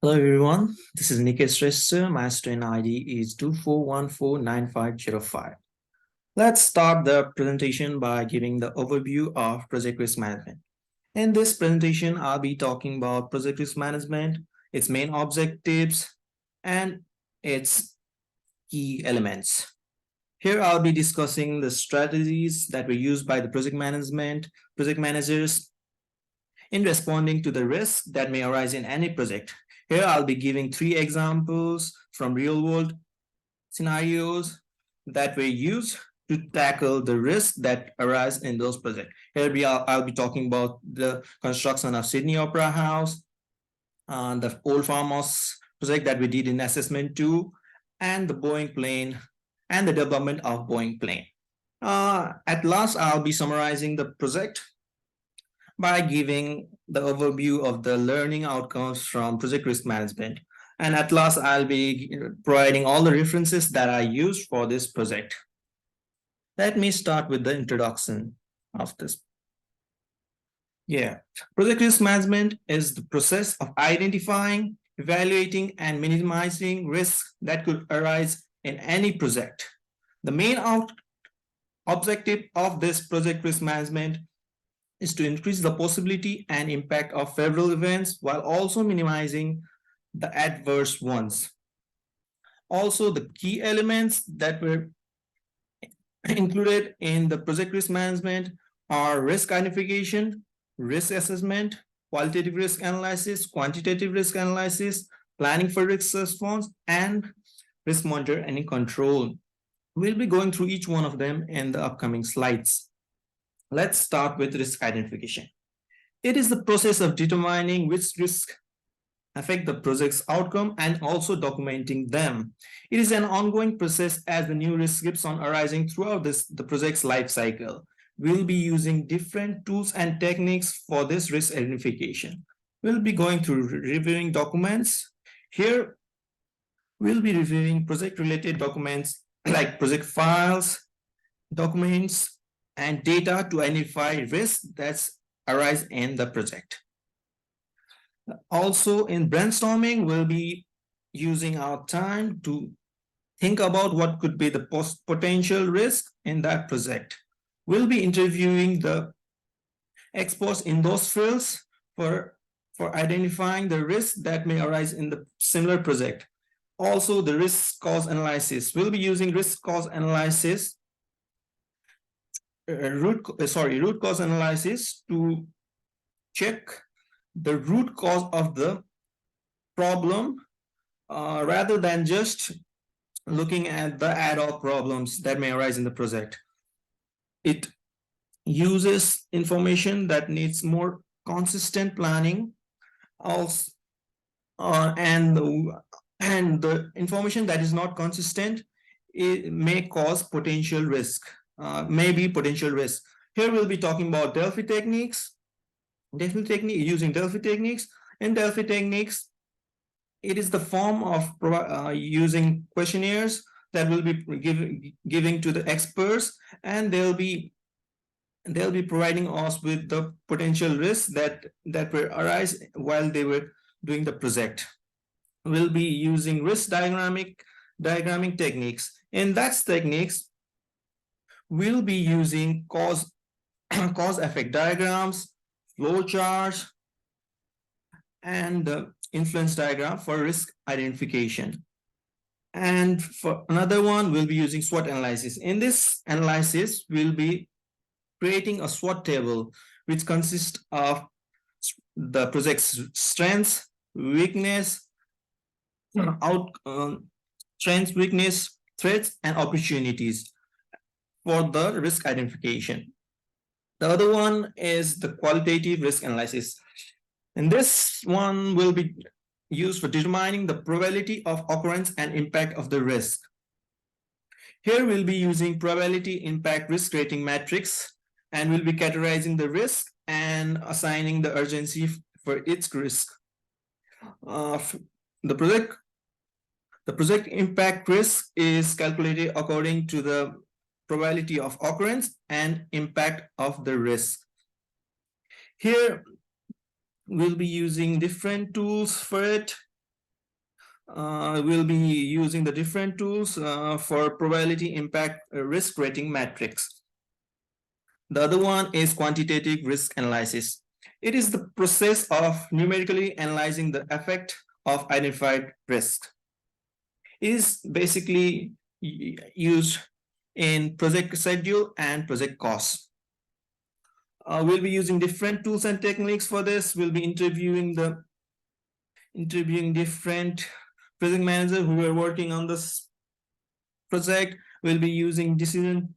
Hello everyone, this is Nikesh Shrestha. My student ID is 24149505. Let's start the presentation by giving the overview of project risk management. In this presentation, I'll be talking about project risk management, its main objectives, and its key elements. Here I'll be discussing the strategies that were used by the project managers in responding to the risks that may arise in any project. Here I'll be giving 3 examples from real-world scenarios that were used to tackle the risks that arise in those projects. I'll be talking about the construction of Sydney Opera House, the old farmhouse project that we did in assessment 2, and the Boeing plane and the development of Boeing plane. At last, I'll be summarizing the project by giving the overview of the learning outcomes from project risk management. And at last, I'll be providing all the references that I used for this project. Let me start with the introduction of this. Project risk management is the process of identifying, evaluating, and minimizing risks that could arise in any project. The main objective of this project risk management is to increase the possibility and impact of favorable events while also minimizing the adverse ones. Also, the key elements that were included in the project risk management are risk identification, risk assessment, qualitative risk analysis, quantitative risk analysis, planning for risk response, and risk monitor and control. We'll be going through each one of them in the upcoming slides. Let's start with risk identification. It is the process of determining which risks affect the project's outcome and also documenting them. It is an ongoing process as the new risk keeps on arising throughout the project's life cycle. We'll be using different tools and techniques for this risk identification. We'll be going through reviewing documents. Here, we'll be reviewing project-related documents like project files, documents, and data to identify risks that arise in the project. Also, in brainstorming, we'll be using our time to think about what could be the potential risk in that project. We'll be interviewing the experts in those fields for identifying the risks that may arise in the similar project. Also, the risk cause analysis. We'll be using risk cause analysis root cause analysis to check the root cause of the problem rather than just looking at the ad hoc problems that may arise in the project. It uses information that needs more consistent planning also, and the information that is not consistent, it may cause potential risk. Potential risk. Here we'll be talking about Delphi techniques. Using Delphi techniques. In Delphi techniques, it is the form of using questionnaires that will be giving to the experts, and they'll be providing us with the potential risks that will arise while they were doing the project. We'll be using risk diagramming techniques. In that techniques, we'll be using cause effect diagrams, flow charts, and the influence diagram for risk identification. And for another one, we'll be using SWOT analysis. In this analysis, we'll be creating a SWOT table, which consists of the project's strengths, weakness, strengths, weakness, threats, and opportunities for the risk identification. The other one is the qualitative risk analysis. And this one will be used for determining the probability of occurrence and impact of the risk. Here we'll be using probability impact risk rating matrix, and we'll be categorizing the risk and assigning the urgency for its risk. The project impact risk is calculated according to the probability of occurrence and impact of the risk. Here, we'll be using different tools for it. we'll be using the different tools for probability impact risk rating matrix. The other one is quantitative risk analysis. It is the process of numerically analyzing the effect of identified risk. It is basically used in project schedule and project costs. We'll be using different tools and techniques for this. We'll be interviewing different project managers who are working on this project. We'll be using decision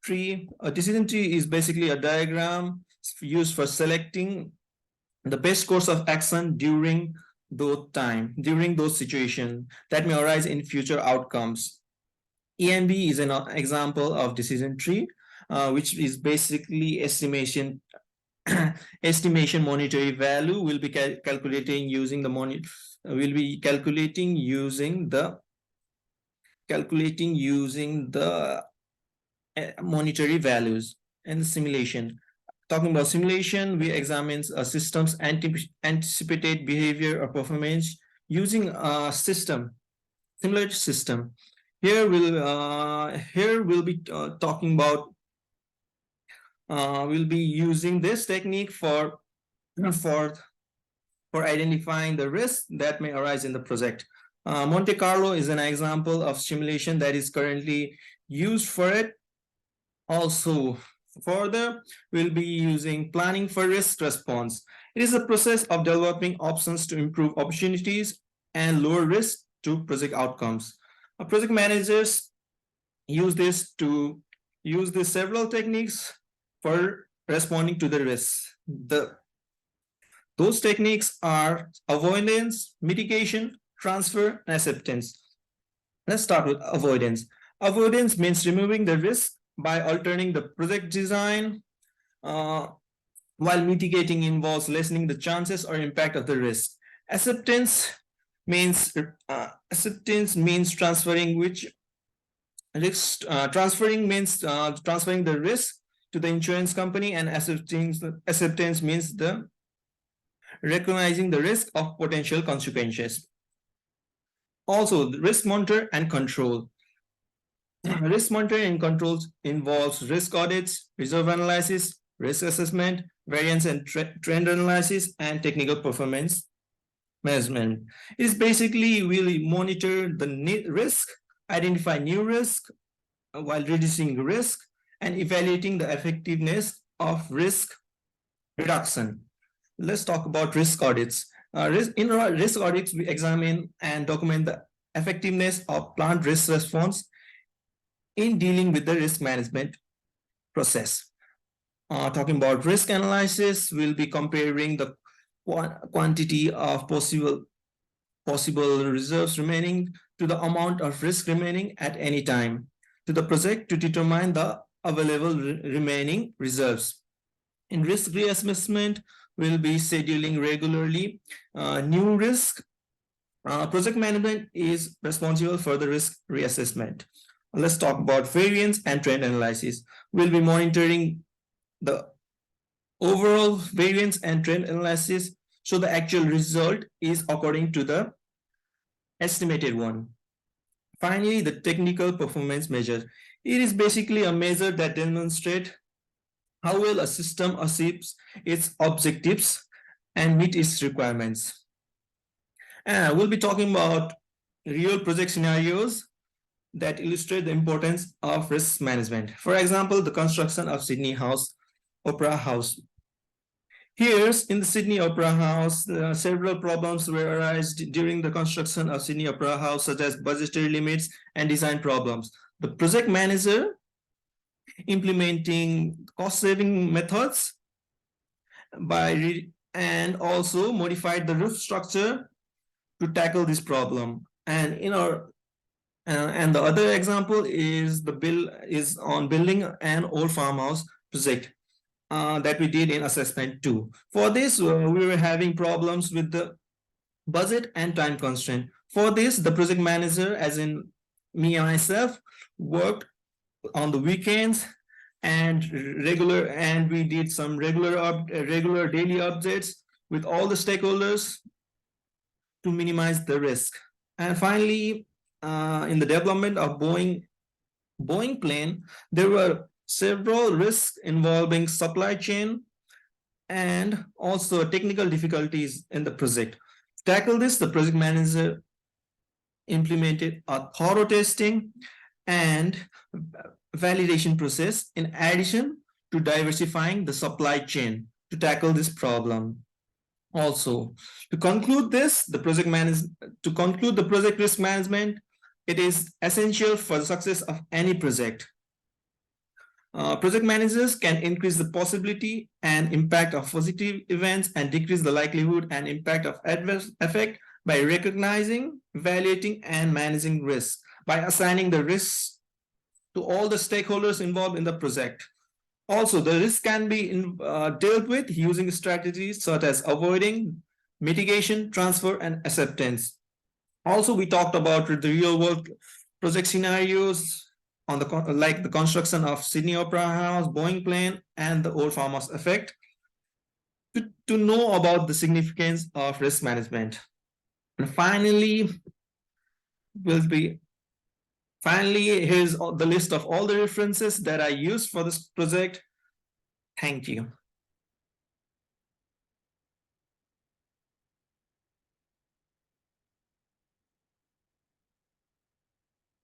tree. A decision tree is basically a diagram used for selecting the best course of action during those situations that may arise in future outcomes. EMB is an example of decision tree, which is basically estimation monetary value. Will be calculating using the monetary values and the simulation. Talking about simulation, we examine a system's anticipated behavior or performance using a simulated system. Here we'll be talking about. We'll be using this technique for identifying the risks that may arise in the project. Monte Carlo is an example of simulation that is currently used for it. Also, further, we'll be using planning for risk response. It is a process of developing options to improve opportunities and lower risk to project outcomes. Project managers use these several techniques for responding to the risks. Those techniques are avoidance, mitigation, transfer, and acceptance. Let's start with avoidance. Avoidance means removing the risk by altering the project design, while mitigating involves lessening the chances or impact of the risk. Acceptance means transferring transferring the risk to the insurance company, and acceptance means the recognizing the risk of potential consequences. Also, the risk monitor and control. Risk monitoring and controls involves risk audits, reserve analysis, risk assessment, variance and trend analysis, and technical performance measurement. It is basically really monitor the risk, identify new risk while reducing risk, and evaluating the effectiveness of risk reduction. Let's talk about risk audits. In risk audits, we examine and document the effectiveness of planned risk response in dealing with the risk management process. Talking about risk analysis, we'll be comparing the quantity of possible reserves remaining to the amount of risk remaining at any time to the project to determine the available remaining reserves. In risk reassessment, we'll be scheduling regularly new risk. Project management is responsible for the risk reassessment. Let's talk about variance and trend analysis. We'll be monitoring the overall variance and trend analysis, so the actual result is according to the estimated one. Finally, the technical performance measure. It is basically a measure that demonstrates how well a system achieves its objectives and meet its requirements. And we'll be talking about real project scenarios that illustrate the importance of risk management. For example, the construction of Sydney Opera House. Here, in the Sydney Opera House, several problems were arised during the construction of Sydney Opera House, such as budgetary limits and design problems. The project manager implementing cost-saving methods and also modified the roof structure to tackle this problem. And and the other example is on building an old farmhouse project that we did in assessment 2. For this, we were having problems with the budget and time constraint. For this, the project manager, as in me and myself, worked on the weekends and we did some regular daily updates with all the stakeholders to minimize the risk. And finally, in the development of Boeing plane, there were several risks involving supply chain and also technical difficulties in the project. To tackle this, the project manager implemented a thorough testing and validation process in addition to diversifying the supply chain to tackle this problem. Also, to conclude the project risk management, it is essential for the success of any project. Project managers can increase the possibility and impact of positive events and decrease the likelihood and impact of adverse effect by recognizing, evaluating, and managing risks, by assigning the risks to all the stakeholders involved in the project. Also, the risk can be dealt with using strategies such as avoiding, mitigation, transfer, and acceptance. Also, we talked about the real world project scenarios on like the construction of Sydney Opera House, Boeing plane, and the old farmers effect to know about the significance of risk management. And finally, here's the list of all the references that I used for this project. Thank you.